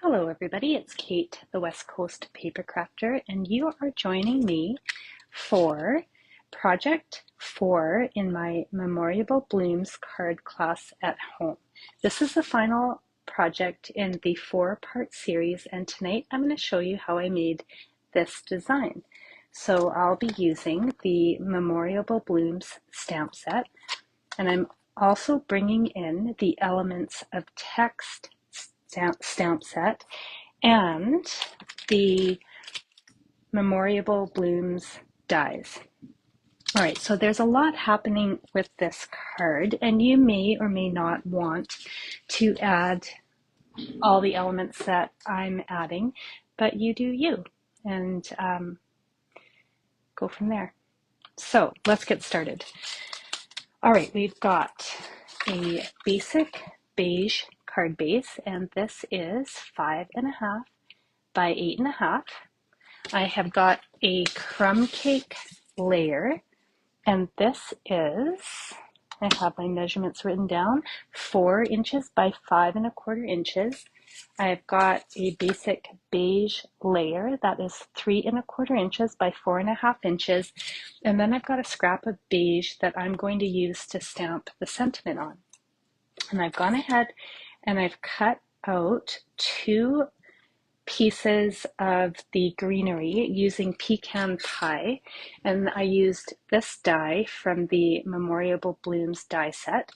Hello everybody, it's Kate, the West Coast Paper Crafter, and you are joining me for Project 4 in my Memorable Blooms card class at home. This is the final project in the 4-part series, and tonight I'm going to show you how I made this design. So I'll be using the Memorable Blooms stamp set, and I'm also bringing in the Elements of Text stamp set and the Memorable Blooms dies. All right, so there's a lot happening with this card, and you may or may not want to add all the elements that I'm adding, but you do you, and go from there. So let's get started. All right, we've got a basic beige card base, and this is 5.5 by 8.5. I have got a crumb cake layer, and this is, I have my measurements written down, 4 inches by 5.25 inches. I've got a basic beige layer that is 3.25 inches by 4.5 inches, and then I've got a scrap of beige that I'm going to use to stamp the sentiment on. And I've gone ahead and I've cut out 2 pieces of the greenery using Pecan pie, and I used this die from the Memorable Blooms die set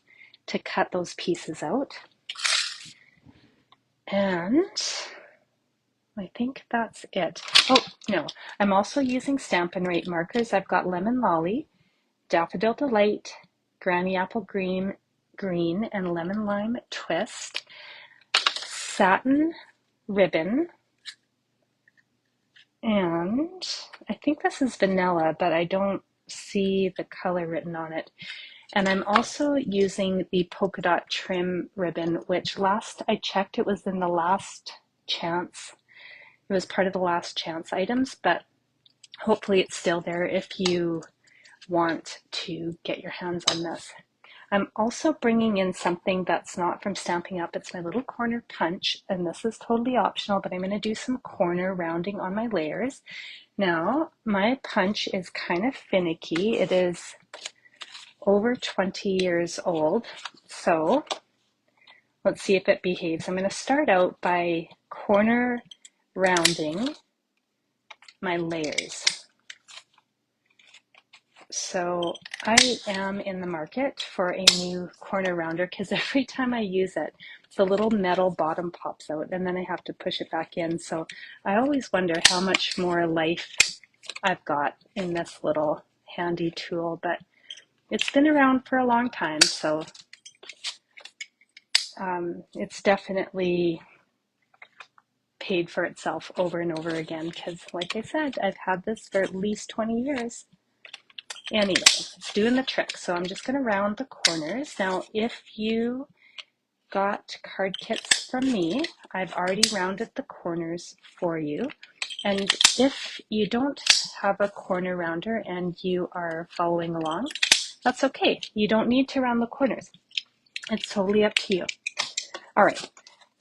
to cut those pieces out. And I think that's it. Oh, no, I'm also using Stampin' Rate markers. I've got Lemon Lolly, Daffodil Delight, Granny Apple Green, and Lemon Lime Twist, Satin Ribbon, and I think this is vanilla, but I don't see the color written on it. And I'm also using the Polka Dot Trim ribbon, which last I checked, it was in the last chance. It was part of the last chance items, but hopefully it's still there if you want to get your hands on this. I'm also bringing in something that's not from Stampin' Up. It's my little corner punch, and this is totally optional, but I'm going to do some corner rounding on my layers. Now, my punch is kind of finicky. It is over 20 years old, so let's see if it behaves. I'm going to start out by corner rounding my layers. So I am in the market for a new corner rounder because every time I use it, the little metal bottom pops out and then I have to push it back in. So I always wonder how much more life I've got in this little handy tool, but it's been around for a long time, so it's definitely paid for itself over and over again because, like I said, I've had this for at least 20 years. Anyway, it's doing the trick. So I'm just going to round the corners. Now, if you got card kits from me, I've already rounded the corners for you. And if you don't have a corner rounder and you are following along, that's okay. You don't need to round the corners. It's totally up to you. All right,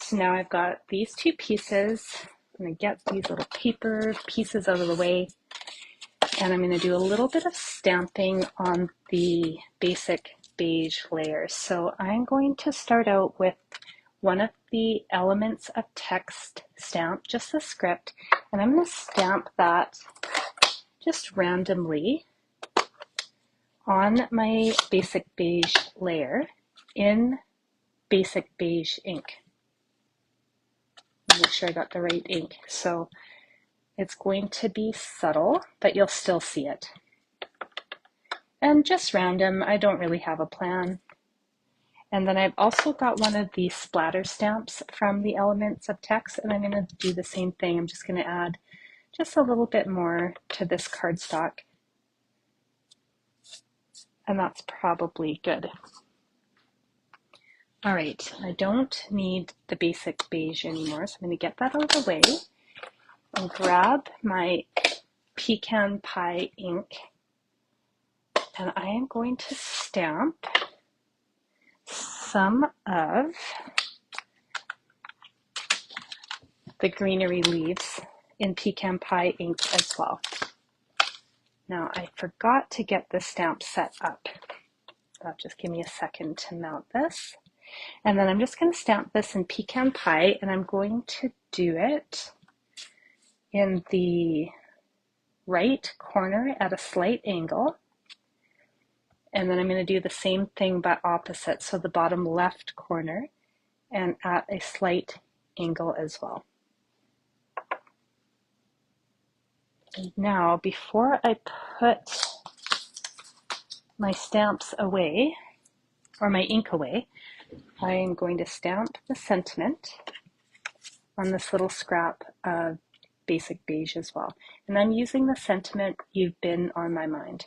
so now I've got these 2 pieces. I'm going to get these little paper pieces out of the way. And I'm going to do a little bit of stamping on the basic beige layers. So I'm going to start out with one of the Elements of Text stamp, just the script, and I'm going to stamp that just randomly on my basic beige layer in basic beige ink. Make sure I got the right ink. So it's going to be subtle, but you'll still see it. And just random, I don't really have a plan. And then I've also got one of the splatter stamps from the Elements of Text, and I'm going to do the same thing. I'm just going to add just a little bit more to this cardstock. And that's probably good. All right, I don't need the basic beige anymore, so I'm going to get that out of the way and grab my Pecan Pie ink, and I am going to stamp some of the greenery leaves in Pecan Pie ink as well. Now I forgot to get the stamp set up. Just give me a second to mount this. And then I'm just going to stamp this in Pecan Pie, and I'm going to do it in the right corner at a slight angle. And then I'm going to do the same thing but opposite, so the bottom left corner and at a slight angle as well. And now, before I put my stamps away, or my ink away, I am going to stamp the sentiment on this little scrap of basic beige as well. And I'm using the sentiment, "You've been on my mind."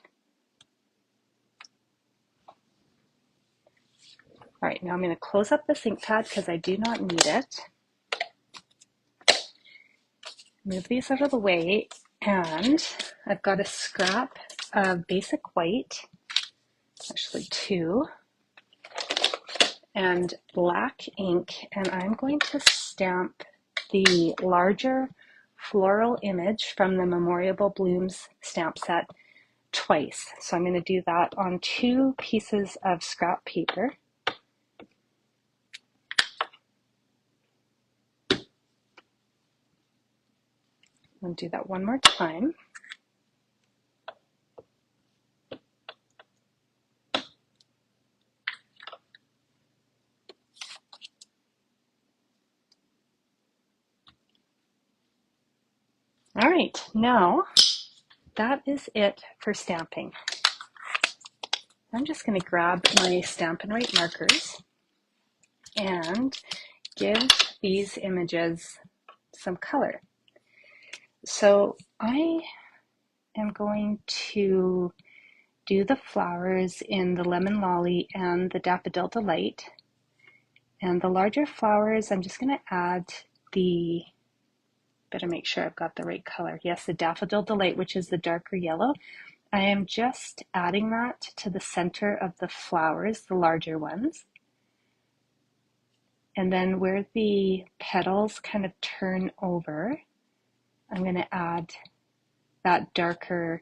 All right, now I'm going to close up this ink pad because I do not need it. Move these out of the way, and I've got a scrap of basic white, actually two, and black ink, and I'm going to stamp the larger floral image from the Memorable Blooms stamp set twice. So I'm going to do that on 2 pieces of scrap paper. I'm going to do that one more time. All right, now that is it for stamping. I'm just going to grab my Stampin' Right markers and give these images some color. So I am going to do the flowers in the Lemon Lolly and the Daffodil Delight. And the larger flowers, I'm just going to add the, better make sure I've got the right color. Yes, the Daffodil Delight, which is the darker yellow. I am just adding that to the center of the flowers, the larger ones. And then where the petals kind of turn over, I'm going to add that darker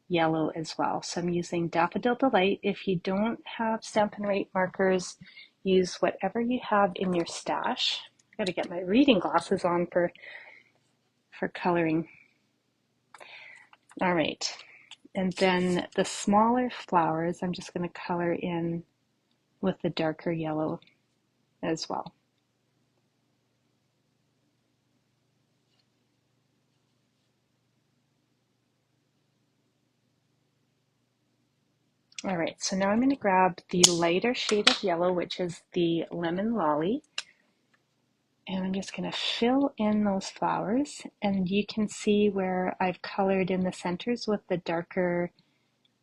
yellow as well. So I'm using Daffodil Delight. If you don't have Stampin' Right markers, use whatever you have in your stash. I've got to get my reading glasses on for coloring. All right. And then the smaller flowers, I'm just going to color in with the darker yellow as well. All right, so now I'm going to grab the lighter shade of yellow, which is the Lemon Lolly, and I'm just going to fill in those flowers. And you can see where I've colored in the centers with the darker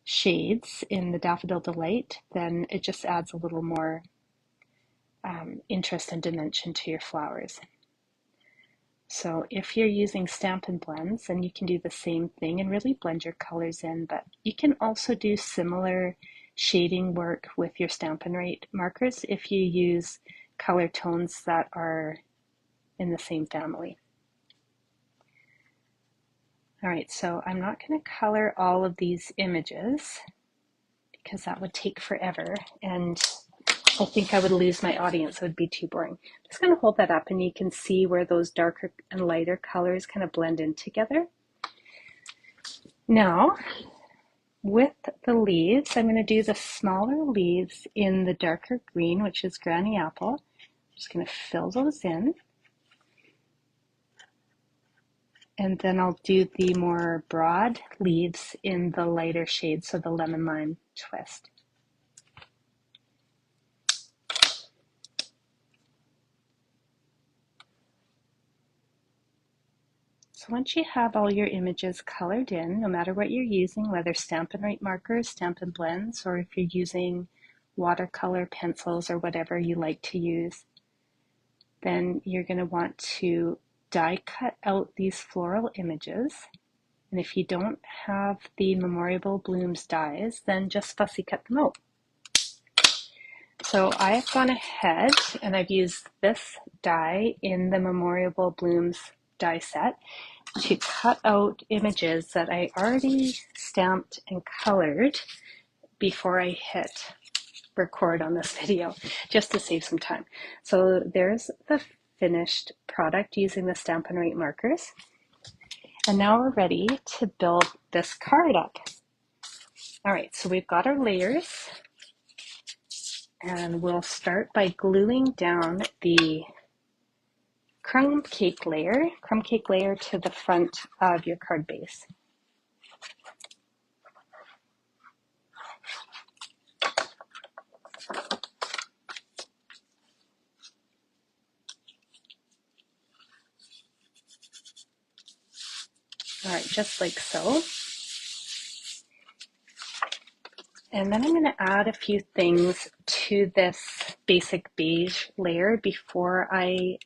shades in the Daffodil Delight, then it just adds a little more interest and dimension to your flowers. So if you're using Stampin' Blends, then you can do the same thing and really blend your colors in, but you can also do similar shading work with your Stampin' Right markers if you use color tones that are in the same family. All right, so I'm not going to color all of these images because that would take forever, and I think I would lose my audience. It would be too boring. I'm just going to hold that up, and you can see where those darker and lighter colors kind of blend in together. Now, with the leaves, I'm going to do the smaller leaves in the darker green, which is Granny Apple. I'm just going to fill those in. And then I'll do the more broad leaves in the lighter shade, so the Lemon Lime Twist. So once you have all your images colored in, no matter what you're using, whether Stampin' Right markers, Stampin' Blends, or if you're using watercolor pencils or whatever you like to use, then you're going to want to die cut out these floral images. And if you don't have the Memorable Blooms dies, then just fussy cut them out. So So I've gone ahead and I've used this die in the Memorial Blooms die set to cut out images that I already stamped and colored before I hit record on this video, just to save some time. So there's the finished product using the Stampin' Right markers. And now we're ready to build this card up. All right, so we've got our layers, and we'll start by gluing down the crumb cake layer to the front of your card base. All right, just like so. And then I'm going to add a few things to this basic beige layer before I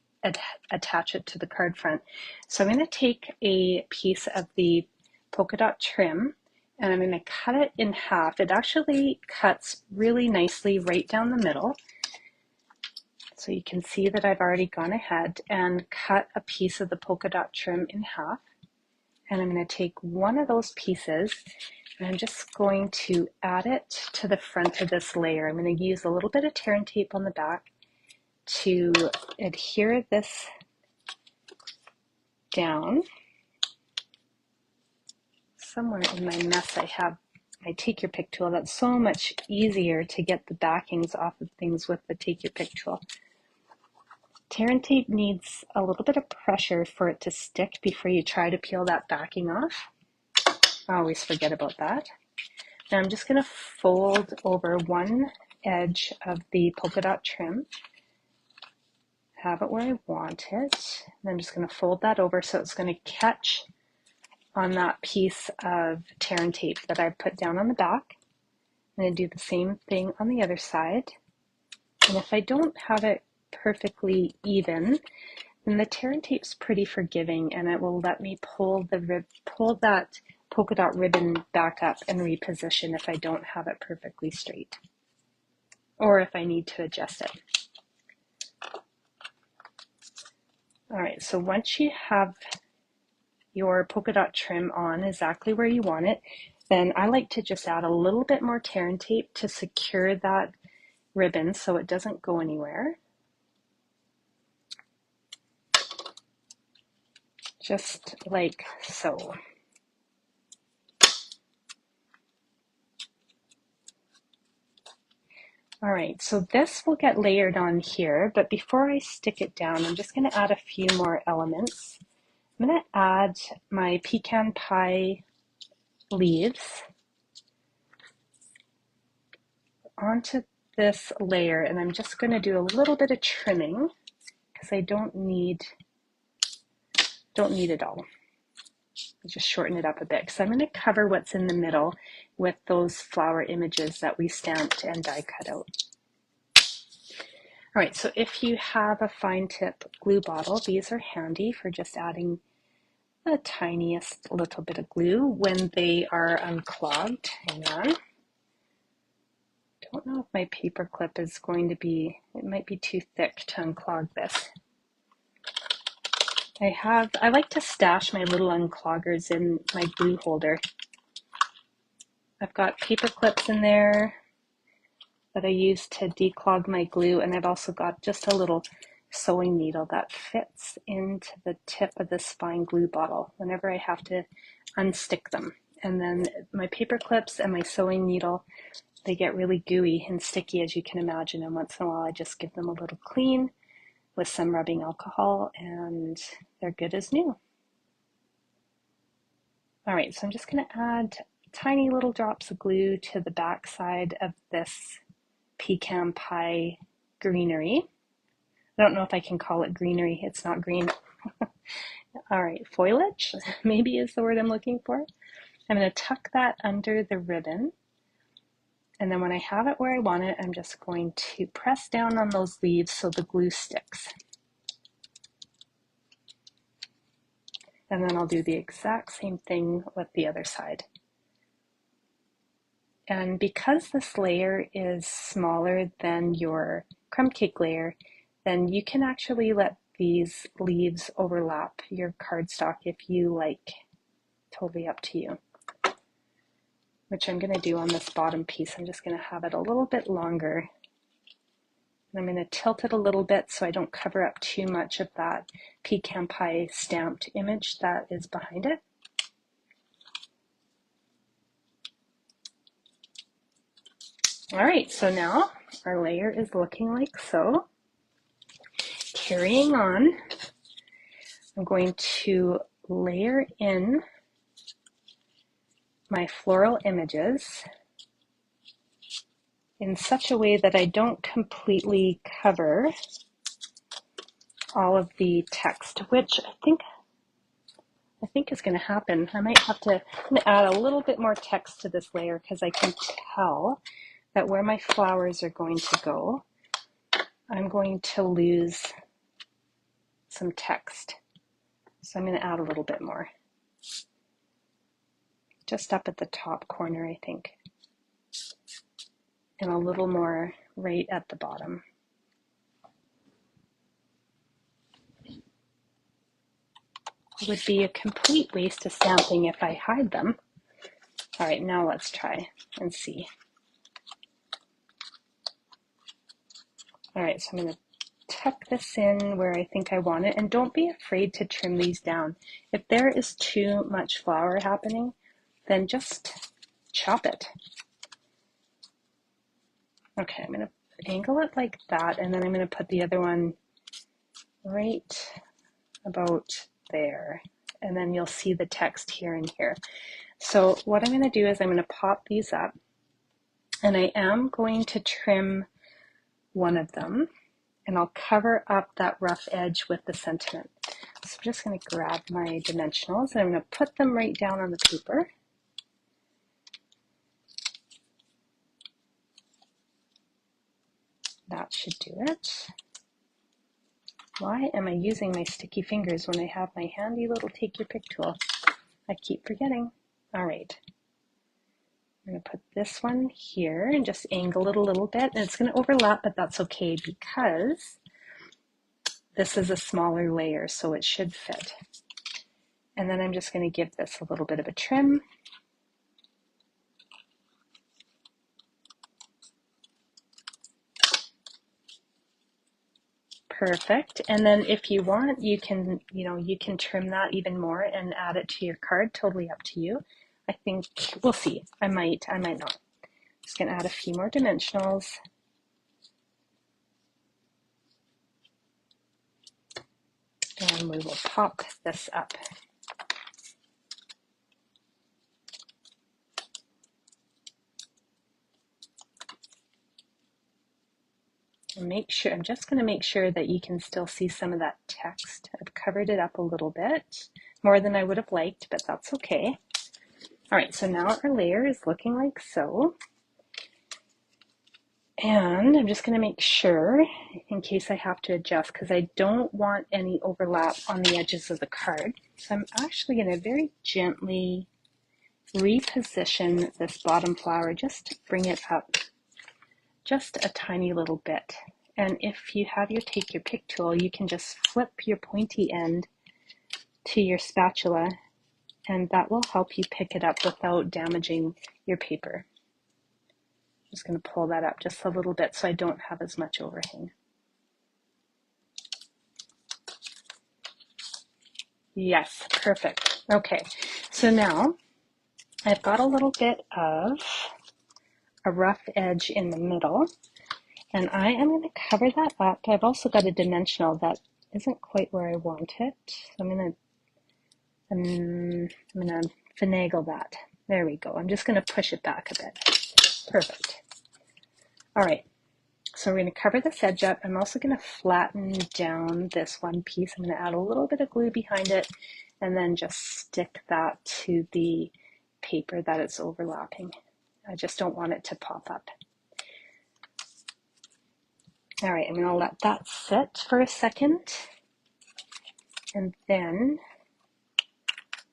attach it to the card front. So I'm going to take a piece of the Polka Dot Trim and I'm going to cut it in half. It actually cuts really nicely right down the middle. So you can see that I've already gone ahead and cut a piece of the Polka Dot Trim in half. And I'm going to take one of those pieces and I'm just going to add it to the front of this layer. I'm going to use a little bit of tear and tape on the back to adhere this down. Somewhere in my mess I have my Take Your Pick tool. That's so much easier to get the backings off of things with the Take Your Pick tool. Tear and tape needs a little bit of pressure for it to stick before you try to peel that backing off. I always forget about that. Now I'm just going to fold over one edge of the Polka Dot Trim, have it where I want it, and I'm just going to fold that over so it's going to catch on that piece of tear and tape that I put down on the back. I'm going to do the same thing on the other side, and if I don't have it perfectly even, then the tear and tape's pretty forgiving and it will let me pull that polka dot ribbon back up and reposition if I don't have it perfectly straight or if I need to adjust it. All right, so once you have your polka dot trim on exactly where you want it, then I like to just add a little bit more tear and tape to secure that ribbon so it doesn't go anywhere. Just like so. All right, so this will get layered on here, but before I stick it down, I'm just going to add a few more elements. I'm going to add my pecan pie leaves onto this layer, and I'm just going to do a little bit of trimming because I don't need it all. I'll just shorten it up a bit because I'm going to cover what's in the middle with those flower images that we stamped and die cut out. All right, so if you have a fine tip glue bottle, these are handy for just adding the tiniest little bit of glue when they are unclogged. Hang on. Don't know if my paper clip is going to be, it might be too thick to unclog this. I like to stash my little uncloggers in my glue holder. I've got paper clips in there that I use to declog my glue, and I've also got just a little sewing needle that fits into the tip of this fine glue bottle whenever I have to unstick them. And then my paper clips and my sewing needle, they get really gooey and sticky, as you can imagine, and once in a while I just give them a little clean with some rubbing alcohol and they're good as new. All right, so I'm just going to add tiny little drops of glue to the back side of this pecan pie greenery. I don't know if I can call it greenery. It's not green. All right, foliage maybe is the word I'm looking for. I'm going to tuck that under the ribbon. And then when I have it where I want it, I'm just going to press down on those leaves so the glue sticks. And then I'll do the exact same thing with the other side. And because this layer is smaller than your crumb cake layer, then you can actually let these leaves overlap your cardstock if you like. Totally up to you. Which I'm going to do on this bottom piece. I'm just going to have it a little bit longer. I'm going to tilt it a little bit so I don't cover up too much of that pecan pie stamped image that is behind it. All right, so now our layer is looking like so. Carrying on, I'm going to layer in my floral images in such a way that I don't completely cover all of the text, which I think is going to happen. I might have to add a little bit more text to this layer because I can tell that where my flowers are going to go, I'm going to lose some text. So I'm going to add a little bit more. Just up at the top corner, I think. And a little more right at the bottom. It would be a complete waste of stamping if I hide them. All right, now let's try and see. All right, so I'm going to tuck this in where I think I want it, and don't be afraid to trim these down. If there is too much flower happening, then just chop it. Okay, I'm going to angle it like that, and then I'm going to put the other one right about there, and then you'll see the text here and here. So what I'm going to do is I'm going to pop these up, and I am going to trim one of them, and I'll cover up that rough edge with the sentiment. So I'm just going to grab my dimensionals, and I'm going to put them right down on the paper. That should do it. Why am I using my sticky fingers when I have my handy little take your pick tool? I keep forgetting. All right. I'm going to put this one here and just angle it a little bit. And it's going to overlap, but that's okay because this is a smaller layer, so it should fit. And then I'm just going to give this a little bit of a trim. Perfect. And then if you want, you can trim that even more and add it to your card. Totally up to you. I think we'll see. I might not. Just going to add a few more dimensionals. And we will pop this up. Make sure, I'm just going to make sure that you can still see some of that text. I've covered it up a little bit, more than I would have liked, but that's okay. All right, so now our layer is looking like so. And I'm just going to make sure, in case I have to adjust, because I don't want any overlap on the edges of the card. So I'm actually going to very gently reposition this bottom flower just to bring it up just a tiny little bit. And if you have your take your pick tool, you can just flip your pointy end to your spatula, and that will help you pick it up without damaging your paper. I'm just going to pull that up just a little bit so I don't have as much overhang. Yes, perfect. Okay, so now I've got a little bit of a rough edge in the middle, and I am going to cover that up. I've also got a dimensional that isn't quite where I want it. So I'm going to finagle that. There we go. I'm just going to push it back a bit. Perfect. All right. So we're going to cover this edge up. I'm also going to flatten down this one piece. I'm going to add a little bit of glue behind it and then just stick that to the paper that it's overlapping. I just don't want it to pop up. All right, I'm going to let that sit for a second. And then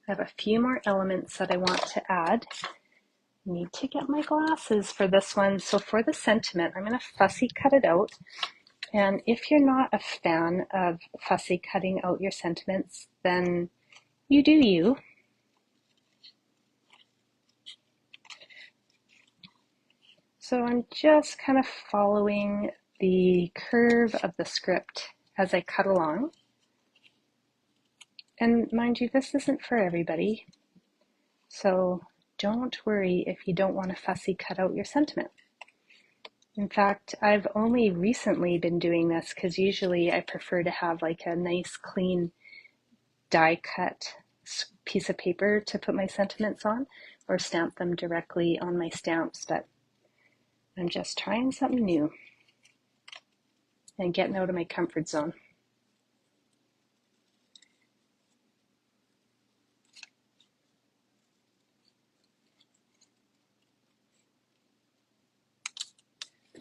I have a few more elements that I want to add. Need to get my glasses for this one. So for the sentiment, I'm going to fussy cut it out. And if you're not a fan of fussy cutting out your sentiments, then you do you. So I'm just kind of following the curve of the script as I cut along. And mind you, this isn't for everybody. So don't worry if you don't want to fussy cut out your sentiment. In fact, I've only recently been doing this because usually I prefer to have like a nice clean die cut piece of paper to put my sentiments on or stamp them directly on my stamps, but I'm just trying something new and getting out of my comfort zone.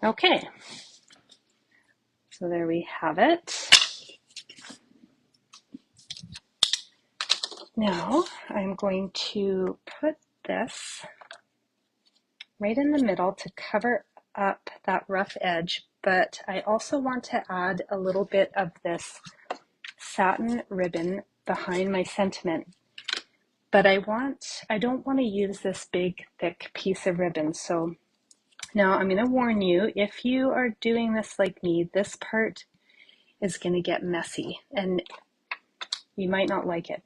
Okay, so there we have it. Now I'm going to put this right in the middle to cover up that rough edge, but I also want to add a little bit of this satin ribbon behind my sentiment. But I don't want to use this big thick piece of ribbon. So now I'm going to warn you, if you are doing this like me, this part is going to get messy and you might not like it,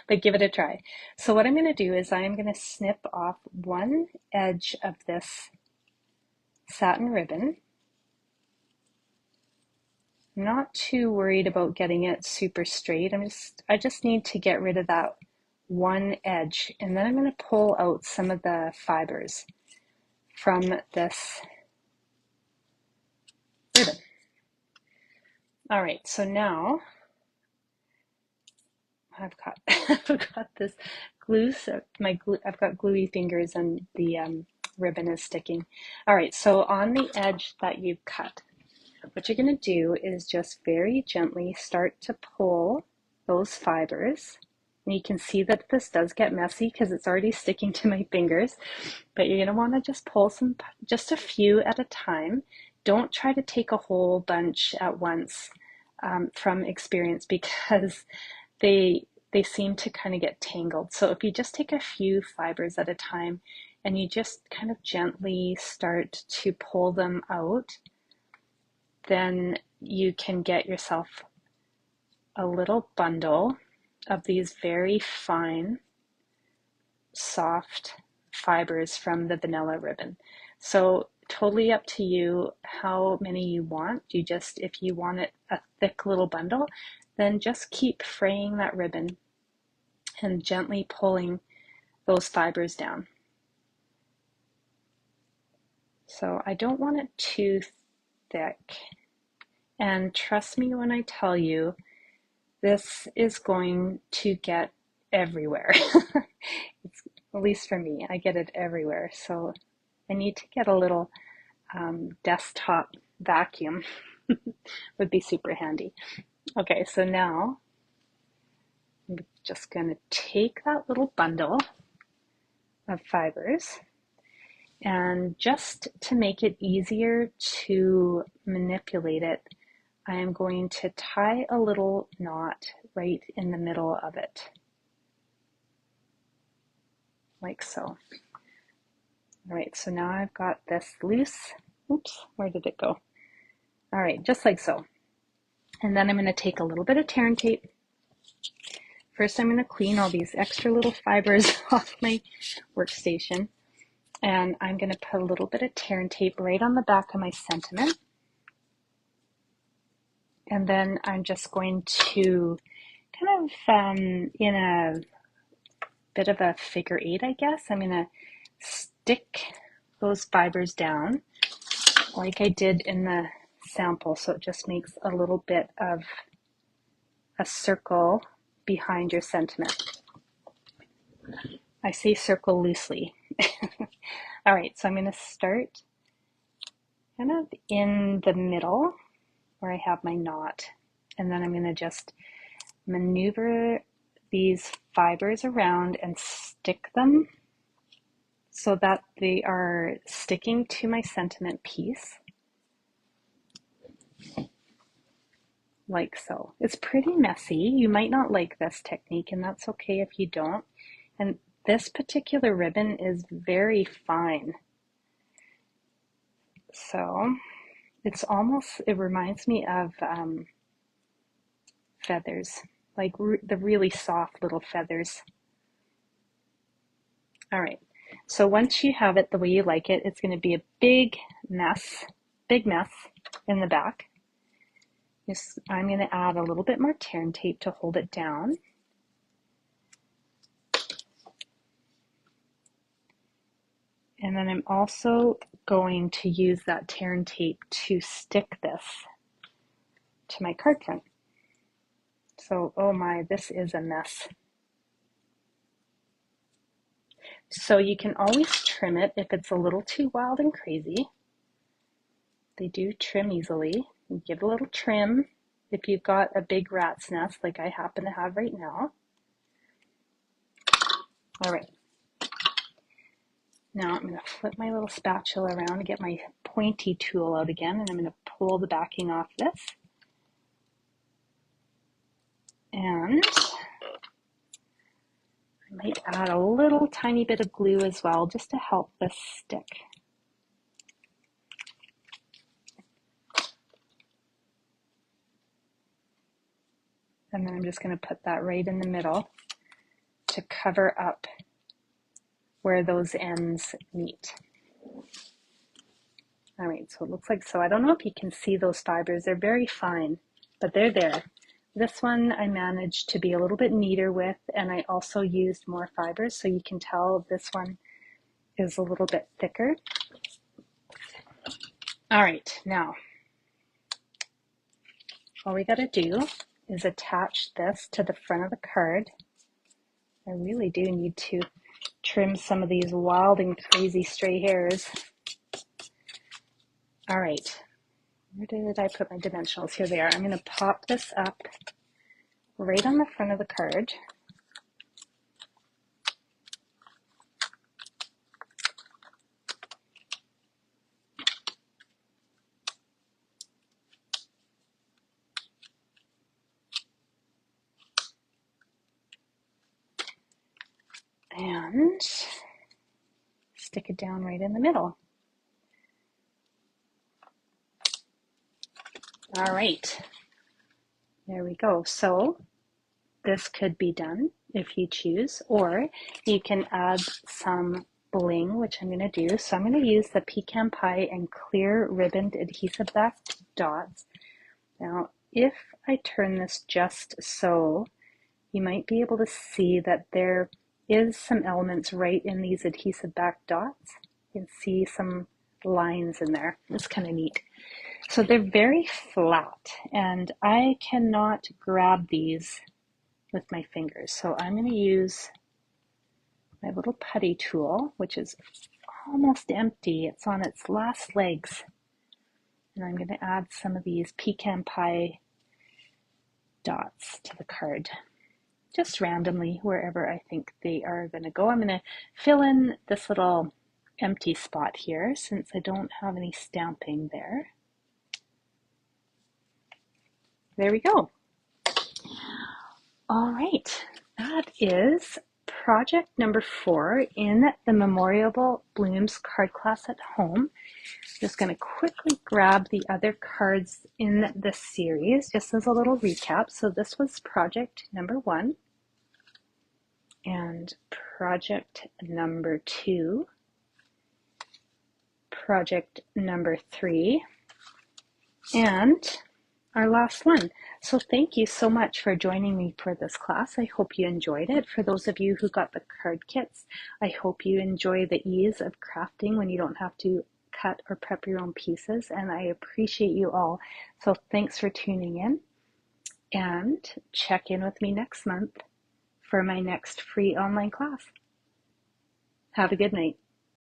but give it a try. So what I'm going to do is I'm going to snip off one edge of this satin ribbon. I'm not too worried about getting it super straight. I just need to get rid of that one edge, and then I'm going to pull out some of the fibers from this ribbon. All right, so now I've got this glue. So I've got gluey fingers, and the ribbon is sticking. All right, so on the edge that you've cut, what you're going to do is just very gently start to pull those fibers. And you can see that this does get messy because it's already sticking to my fingers, but you're going to want to just pull just a few at a time. Don't try to take a whole bunch at once from experience, because they seem to kind of get tangled. So if you just take a few fibers at a time and you just kind of gently start to pull them out, then you can get yourself a little bundle of these very fine, soft fibers from the vanilla ribbon. So totally up to you how many you want. If you want it a thick little bundle, then just keep fraying that ribbon and gently pulling those fibers down. So I don't want it too thick. And trust me when I tell you, this is going to get everywhere. At least for me, I get it everywhere. So I need to get a little desktop vacuum. Would be super handy. Okay, so now I'm just going to take that little bundle of fibers, and just to make it easier to manipulate it, I am going to tie a little knot right in the middle of it, like so. All right, so now I've got this loose. Oops, where did it go? All right, just like so. And then I'm going to take a little bit of tear and tape. First, I'm going to clean all these extra little fibers off my workstation. And I'm going to put a little bit of tear and tape right on the back of my sentiment. And then I'm just going to kind of, in a bit of a figure eight, I guess, I'm going to stick those fibers down like I did in the sample. So it just makes a little bit of a circle behind your sentiment. I say circle loosely. All right, so I'm going to start kind of in the middle where I have my knot, and then I'm going to just maneuver these fibers around and stick them so that they are sticking to my sentiment piece, like so. It's pretty messy. You might not like this technique, and that's okay if you don't. And this particular ribbon is very fine. So it's almost, it reminds me of feathers, like the really soft little feathers. All right, so once you have it the way you like it, it's going to be a big mess in the back. I'm going to add a little bit more tear and tape to hold it down. And then I'm also going to use that tear and tape to stick this to my card front. So, oh my, this is a mess. So you can always trim it if it's a little too wild and crazy. They do trim easily. You give a little trim if you've got a big rat's nest like I happen to have right now. All right. Now I'm going to flip my little spatula around and get my pointy tool out again, and I'm going to pull the backing off this. And I might add a little tiny bit of glue as well, just to help this stick. And then I'm just going to put that right in the middle to cover up where those ends meet. All right, so it looks like so. I don't know if you can see those fibers. They're very fine, but they're there. This one I managed to be a little bit neater with, and I also used more fibers, so you can tell this one is a little bit thicker. All right, now all we got to do is attach this to the front of the card. I really do need to trim some of these wild and crazy stray hairs. All right, where did I put my dimensionals? Here they are. I'm going to pop this up right on the front of the card. And stick it down right in the middle. All right, there we go. So this could be done if you choose, or you can add some bling, which I'm going to do. So I'm going to use the Pecan Pie and clear ribboned Adhesive-Backed dots. Now, if I turn this just so, you might be able to see that there is some elements right in these Adhesive-Backed dots. You can see some lines in there. It's kind of neat. So they're very flat, and I cannot grab these with my fingers. So I'm going to use my little putty tool, which is almost empty. It's on its last legs. And I'm going to add some of these Pecan Pie dots to the card, just randomly wherever I think they are going to go. I'm going to fill in this little empty spot here since I don't have any stamping there. There we go. All right, that is project number 4 in the Memorial Blooms card class at home. Just going to quickly grab the other cards in this series just as a little recap. So this was project number 1 and project number 2, project number 3, and our last one. So thank you so much for joining me for this class. I hope you enjoyed it. For those of you who got the card kits, I hope you enjoy the ease of crafting when you don't have to cut or prep your own pieces, and I appreciate you all. So thanks for tuning in, and check in with me next month for my next free online class. Have a good night.